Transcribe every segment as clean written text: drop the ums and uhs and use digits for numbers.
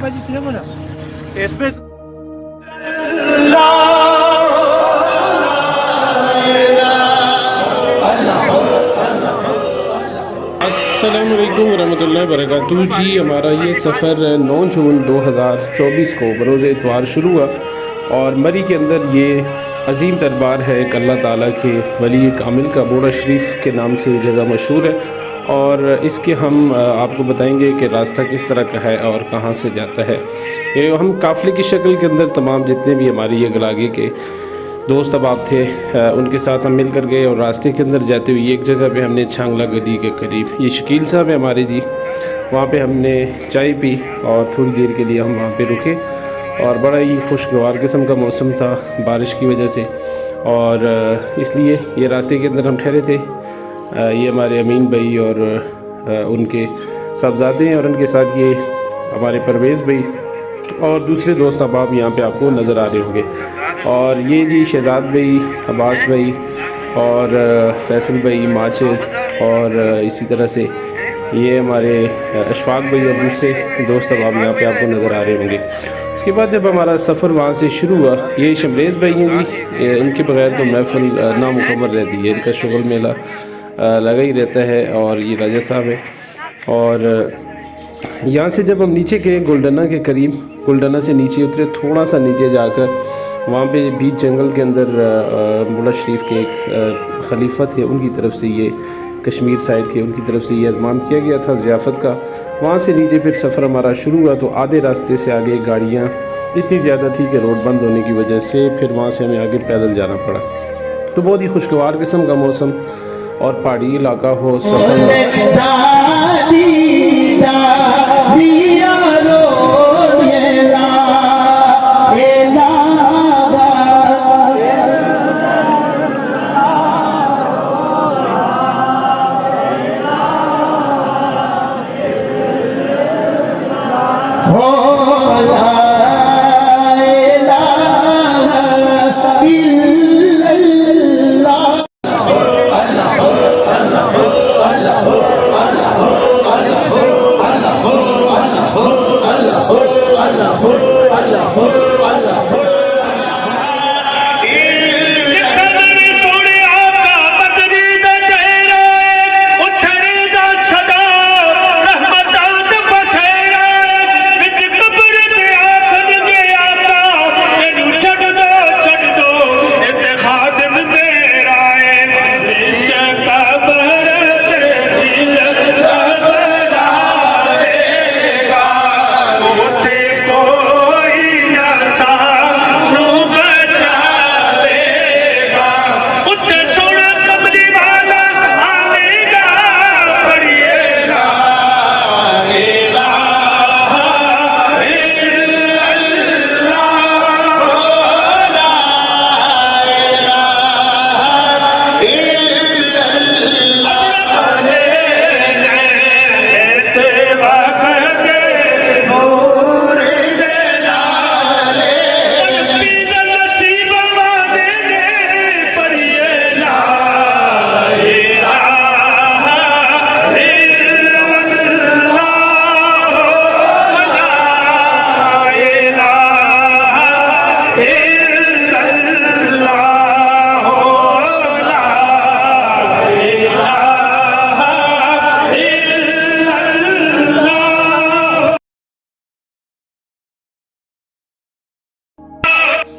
اس پہ السلام علیکم ورحمۃ اللہ وبرکاتہ جی، ہمارا یہ سفر 9 جون 2024 کو بروز اتوار شروع ہوا اور مری کے اندر یہ عظیم دربار ہے ایک اللہ تعالیٰ کے ولی کامل کا، بوڑا شریف کے نام سے یہ جگہ مشہور ہے، اور اس کے ہم آپ کو بتائیں گے کہ راستہ کس طرح کا ہے اور کہاں سے جاتا ہے۔ یہ ہم قافلے کی شکل کے اندر تمام جتنے بھی ہماری یہ گلاگے کے دوست احباب تھے ان کے ساتھ ہم مل کر گئے، اور راستے کے اندر جاتے ہوئے ایک جگہ پہ ہم نے چھانگلہ گلی کے قریب، یہ شکیل صاحب ہے ہمارے جی، وہاں پہ ہم نے چائے پی اور تھوڑی دیر کے لیے ہم وہاں پہ رکے، اور بڑا ہی خوشگوار قسم کا موسم تھا بارش کی وجہ سے، اور اس لیے یہ راستے کے اندر ہم ٹھہرے تھے۔ یہ ہمارے امین بھائی اور ان کے صاحبزادے ہیں، اور ان کے ساتھ یہ ہمارے پرویز بھائی اور دوسرے دوست احباب یہاں پہ آپ کو نظر آ رہے ہوں گے، اور یہ جی شہزاد بھائی، عباس بھائی اور فیصل بھائی ماچر، اور اسی طرح سے یہ ہمارے اشفاق بھائی اور دوسرے دوست احباب یہاں پہ آپ کو نظر آ رہے ہوں گے۔ اس کے بعد جب ہمارا سفر وہاں سے شروع ہوا، یہ شمریز بھائی ہیں جی، ان کے بغیر تو محفل نامکمل رہتی ہے، ان کا شغل میلہ لگا ہی رہتا ہے، اور یہ راجہ صاحب ہے۔ اور یہاں سے جب ہم نیچے گئے گولڈنا کے قریب، گولڈنا سے نیچے اترے، تھوڑا سا نیچے جا کر وہاں پہ بیچ جنگل کے اندر بوڑا شریف کے ایک خلیفہ تھے، ان کی طرف سے یہ کشمیر سائڈ کے، ان کی طرف سے یہ اہتمام کیا گیا تھا ضیافت کا۔ وہاں سے نیچے پھر سفر ہمارا شروع ہوا، تو آدھے راستے سے آگے گاڑیاں اتنی زیادہ تھی کہ روڈ بند ہونے کی وجہ سے پھر وہاں سے ہمیں آگے پیدل جانا پڑا۔ تو بہت ہی خوشگوار قسم کا موسم اور پہاڑی علاقہ ہو، سفر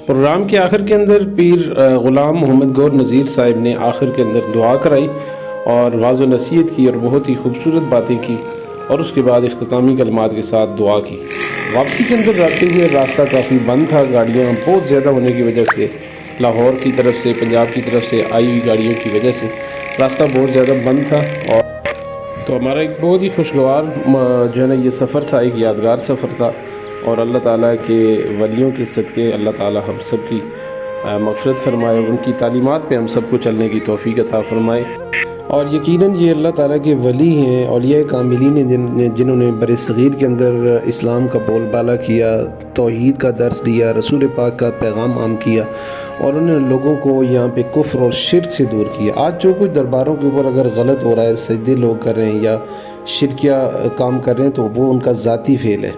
پروگرام کے آخر کے اندر پیر غلام محمد گور نذیر صاحب نے آخر کے اندر دعا کرائی اور واعظ و نصیحت کی اور بہت ہی خوبصورت باتیں کی، اور اس کے بعد اختتامی کلمات کے ساتھ دعا کی۔ واپسی کے اندر جاتے ہوئے راستہ کافی بند تھا، گاڑیاں بہت زیادہ ہونے کی وجہ سے، لاہور کی طرف سے، پنجاب کی طرف سے آئی ہوئی گاڑیوں کی وجہ سے راستہ بہت زیادہ بند تھا، اور تو ہمارا ایک بہت ہی خوشگوار جو ہے نا یہ سفر تھا، ایک یادگار سفر تھا، اور اللہ تعالیٰ کے ولیوں کے صدقے اللہ تعالیٰ ہم سب کی مغفرت فرمائے، اور ان کی تعلیمات پہ ہم سب کو چلنے کی توفیق عطا فرمائے۔ اور یقیناً یہ اللہ تعالیٰ کے ولی ہیں، اولیاء کاملین ہیں، جنہوں نے برصغیر کے اندر اسلام کا بول بالا کیا، توحید کا درس دیا، رسول پاک کا پیغام عام کیا، اور انہوں نے لوگوں کو یہاں پہ کفر اور شرک سے دور کیا۔ آج جو کچھ درباروں کے اوپر اگر غلط ہو رہا ہے، سجدے لوگ کر رہے ہیں یا شرکیہ کام کر رہے ہیں، تو وہ ان کا ذاتی فعل ہے،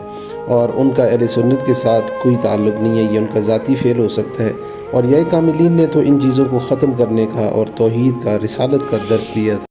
اور ان کا اہل سنت کے ساتھ کوئی تعلق نہیں ہے، یہ ان کا ذاتی فعل ہو سکتا ہے۔ اور یہ کاملین نے تو ان چیزوں کو ختم کرنے کا اور توحید کا، رسالت کا درس دیا تھا۔